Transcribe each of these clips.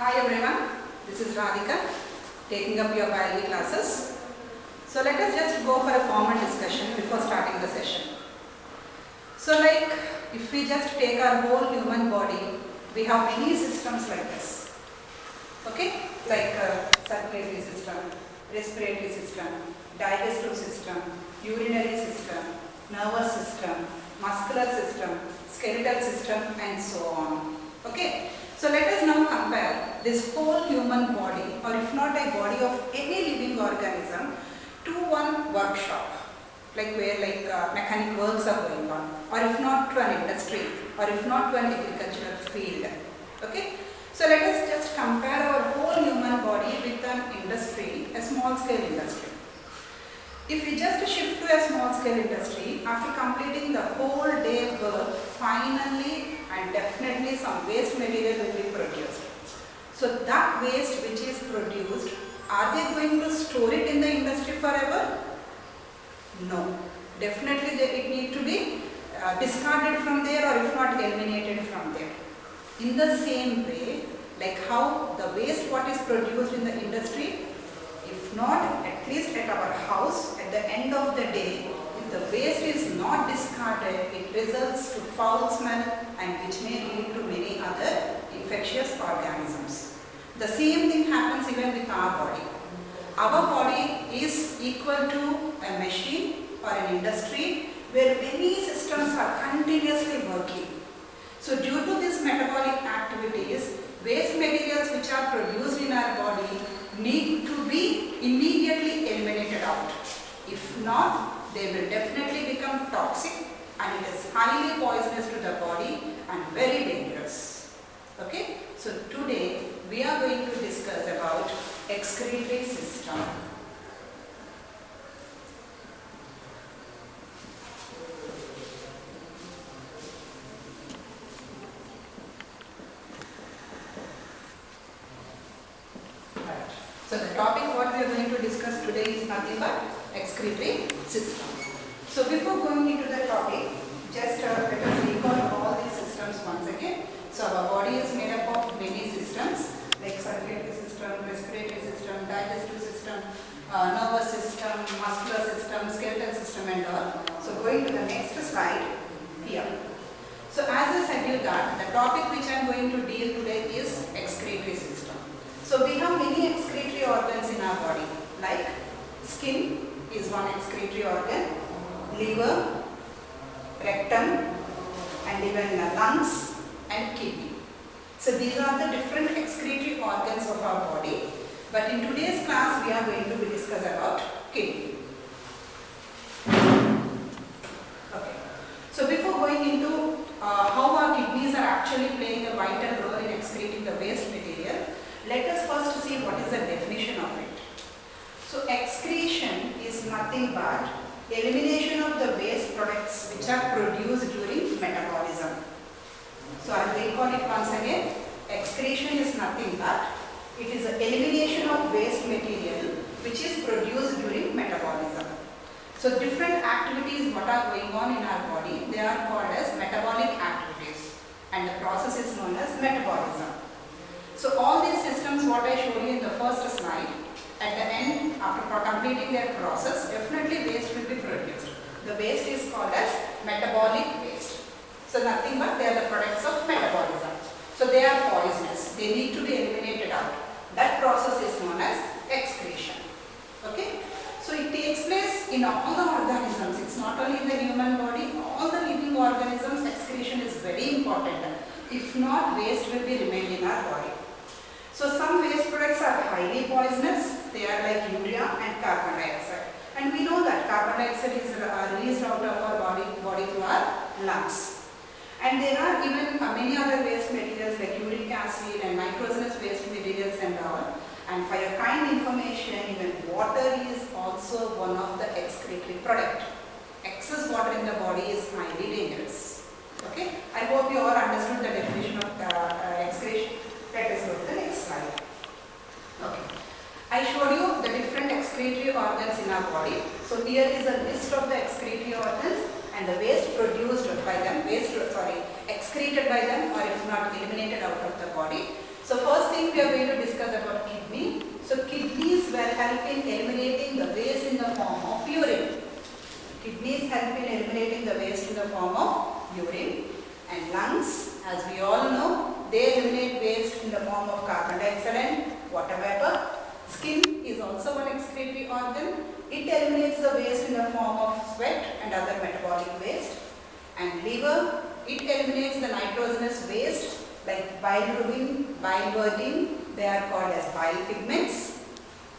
Hi everyone, this is Radhika taking up your biology classes. So let us just go for a common discussion before starting the session. So if we just take our whole human body, we have many systems like this. Okay, like circulatory system, respiratory system, digestive system, urinary system, nervous system, muscular system, skeletal system and so on. Okay, so let us now compare this whole human body, or if not a body of any living organism, to one workshop, like where mechanic works are going on, or if not to an industry, or if not to an agricultural field. Okay, so let us just compare our whole human body with an industry, a small scale industry. If we just shift to a small scale industry, after completing the whole day work, finally and definitely some waste material will be produced. So that waste which is produced, are they going to store it in the industry forever? No. Definitely it need to be discarded from there, or if not eliminated from there. In the same way, like how the waste what is produced in the industry, if not at least at our house, at the end of the day, if the waste is not discarded, it results to foul smell and which may lead to many other infectious organisms. The same thing happens even with our body. Our body is equal to a machine or an industry where many systems are continuously working. So due to these metabolic activities, waste materials which are produced in our body need to be immediately eliminated out. If not, they will definitely become toxic and it is highly poisonous to the body and very dangerous. Okay, so today we are going to discuss about excretory system. So the topic what we are going to discuss today is nothing but excretory system. So before going into the topic, just let us recall all these systems once again. So our body is made up of many systems like circulatory system, respiratory system, digestive system, nervous system, muscular system, skeletal system and all. So going to the next slide here. So as I said you that the topic which I am going to deal today is excretory system. So we have many excretory organs in our body, like skin is one excretory organ, liver, rectum and even lungs and kidney. So these are the different excretory organs of our body, but in today's class we are going to discuss about kidney. Okay. So before going into how our kidneys are actually playing a vital role in excreting the waste material, let us first see what is the definition of it. So excretion is nothing but elimination of the waste products which are produced during metabolism. So I will recall it once again. Excretion is nothing but it is the elimination of waste material which is produced during metabolism. So different activities what are going on in our body, they are called as metabolic activities and the process is known as metabolism. So all these systems what I showed you in the first slide, at the end after completing their process, definitely waste will be produced. The waste is called as metabolic waste. So nothing but they are the products of metabolism. So they are poisonous. They need to be eliminated out. That process is known as excretion. Okay. So it takes place in all the organisms. It's not only in the human body. All the living organisms, excretion is very important. If not, waste will be remained in our body. So some waste products are highly poisonous. They are like urea and carbon dioxide. And we know that carbon dioxide is released out of our body through our lungs. And there are even many other waste materials like uric acid and nitrogenous waste materials and all. And for your kind information, even water is also one of the excretory product. Excess water in the body is highly dangerous. Okay, I hope you all understood the definition of excretion. Let us go to the next slide. Okay, I showed you the different excretory organs in our body. So here is a list of the excretory organs and the waste produced by them, excreted by them or if not eliminated out of the body. So first thing thing we are going to discuss about kidney. So kidneys will help in eliminating the waste in the form of urine. Kidneys help in eliminating the waste in the form of urine. And lungs, as we all know, they eliminate waste in the form of carbon dioxide and water vapor. Skin is also one excretory organ. It eliminates the waste in the form of sweat and other metabolic waste. And liver, it eliminates the nitrogenous waste like bilirubin, biliverdin, they are called as bile pigments.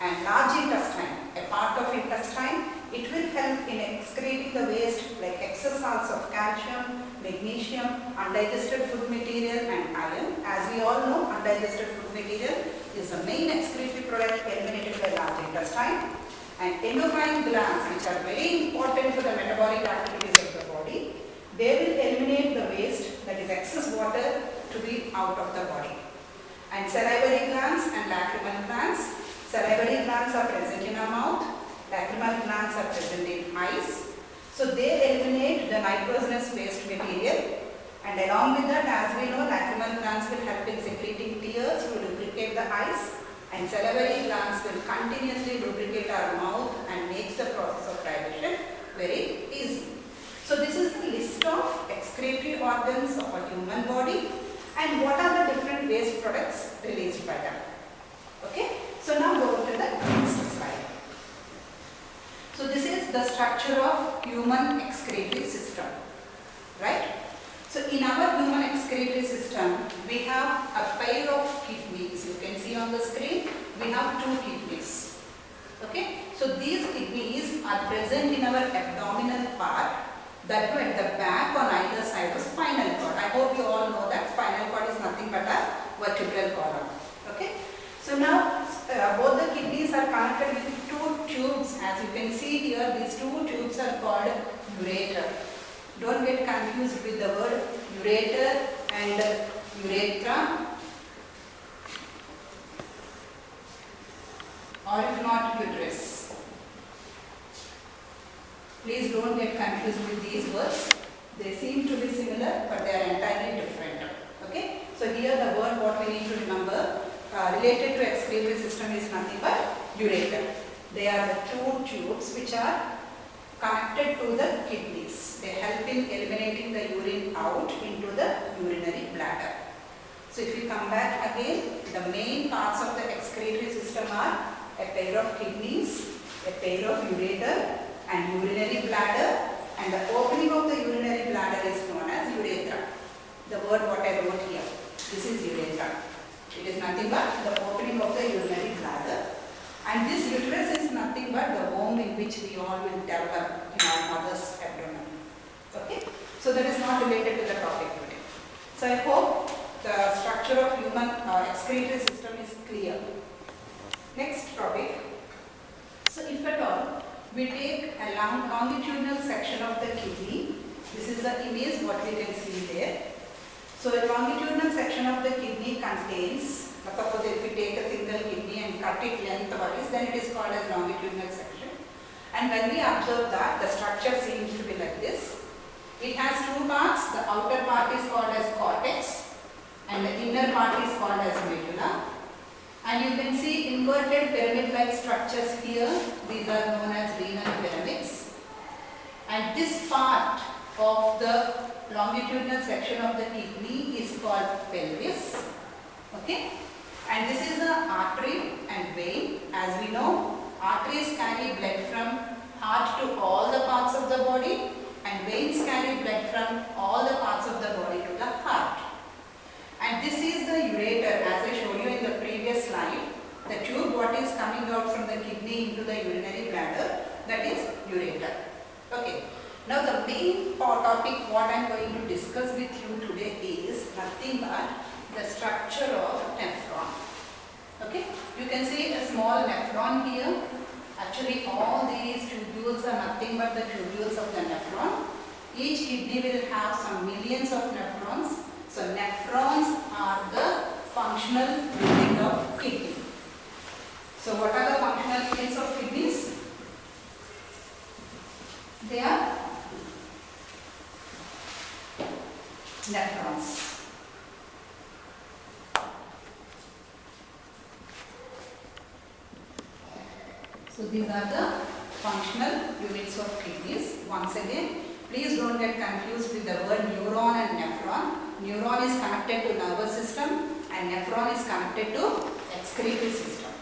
And large intestine, a part of intestine, it will help in excreting the waste like excess salts of calcium, magnesium, undigested food material and iron. As we all know, undigested food material is the main excretory product eliminated by large intestine. And endocrine glands, which are very important for the metabolic activities of the body, they will eliminate the waste, that is excess water, to be out of the body. And salivary glands and lacrimal glands. Salivary glands are present in our mouth, lacrimal glands are present in eyes. So they eliminate the nitrogenous waste material, and along with that, as we know, lacrimal glands will help in secreting tears to lubricate the eyes, and salivary glands will continuously lubricate our mouth and makes the process of digestion very easy. So this is the list of excretory organs of a human body and what are the different waste products released by them. Okay, so now go to the next slide. So this is the structure of human excretory system, right? So in our human excretory system, we have a pair of kidneys. You can see on the screen, we have two kidneys. Okay, so these kidneys are present in our abdominal part, that too at the back on either side of spinal cord. I hope you all know that spinal cord is nothing but a vertebral column. Okay, so now both the kidneys are connected with two tubes. As you can see here, these two tubes are called ureter. Don't get confused with the word ureter and urethra, or if not, uterus. Please don't get confused with these words. They seem to be similar, but they are entirely different. Okay? So here the word what we need to remember related to excretory system is nothing but ureter. They are the two tubes which are connected to the kidneys. They help in eliminating the urine out into the urinary bladder. So if you come back again, the main parts of the excretory system are a pair of kidneys, a pair of ureter and urinary bladder, and the opening of the urinary bladder is known as urethra. The word what I wrote here, this is urethra. It is nothing but the opening of the urinary bladder. And this uterus is nothing but the womb in which we all will develop in our mother's abdomen. Okay? So that is not related to the topic today. So I hope the structure of human excretory system is clear. Next topic. So if at all we take a longitudinal section of the kidney, this is the image what we can see there. So a longitudinal section of the kidney contains, suppose if we take a single kidney and cut it lengthwise, then it is called as longitudinal section. And when we observe that, the structure seems to be like this. It has two parts. The outer part is called as cortex and the inner part is called as medulla. And you can see inverted pyramid-like structures here. These are known as renal pyramids. And this part of the longitudinal section of the kidney is called pelvis. Okay? And this is an artery and vein. As we know, arteries carry blood from heart to all the parts of the body, and veins carry blood from all the parts of the body to the heart. And this is the ureter, as I showed you in the previous slide. The tube what is coming out from the kidney into the urinary bladder, that is ureter. Okay. Now the main topic what I am going to discuss with you today is nothing but the structure of nephron. Okay. You can see a small nephron here. Actually all these tubules are nothing but the tubules of the nephron. Each kidney will have some millions of nephrons. So nephrons are the functional unit of kidney. So what are the functional units of kidneys? They are nephrons. So these are the functional units of kidneys. Once again, please don't get confused with the word neuron and nephron. Neuron is connected to nervous system and nephron is connected to excretory system.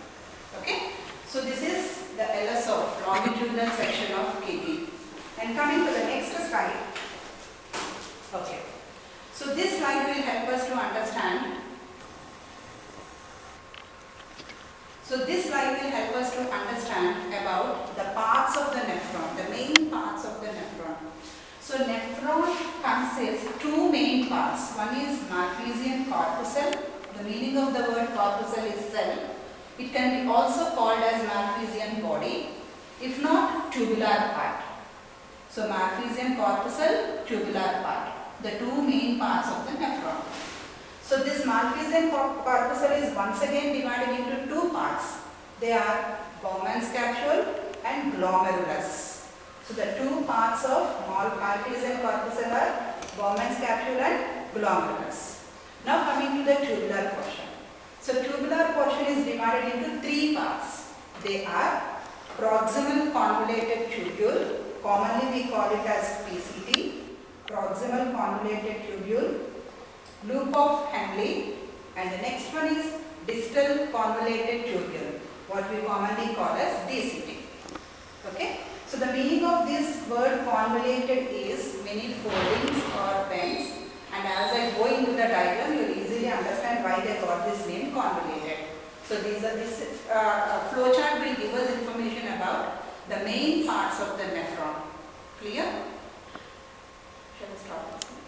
Okay. So this is the LS of longitudinal section of kidney. And coming to the next slide. Okay. So this slide will help us to understand. So this slide will help us to understand about the parts of the nephron, the main parts of the nephron. So nephron consists two main parts. One is Malpighian corpuscle. The meaning of the word corpuscle is cell. It can be also called as Malpighian body, if not tubular part. So Malpighian corpuscle, tubular part, the two main parts of the nephron. So this Malpighian corpuscle is once again divided into two parts. They are Bowman's capsule and glomerulus. So the two parts of Malpighian corpuscle are Bowman's capsule and glomerulus. Now coming to the tubular portion. So tubular portion is divided into three parts. They are proximal convoluted tubule, commonly we call it as PCT, proximal convoluted tubule, loop of Henle, and the next one is distal convoluted tubule, what we commonly call as DCT. Okay. So the meaning of this word convoluted is many foldings or bends, and as I go into the diagram, you will easily understand why they got this name convoluted. So this flow chart will give us information about the main parts of the nephron. Clear? Shall we start?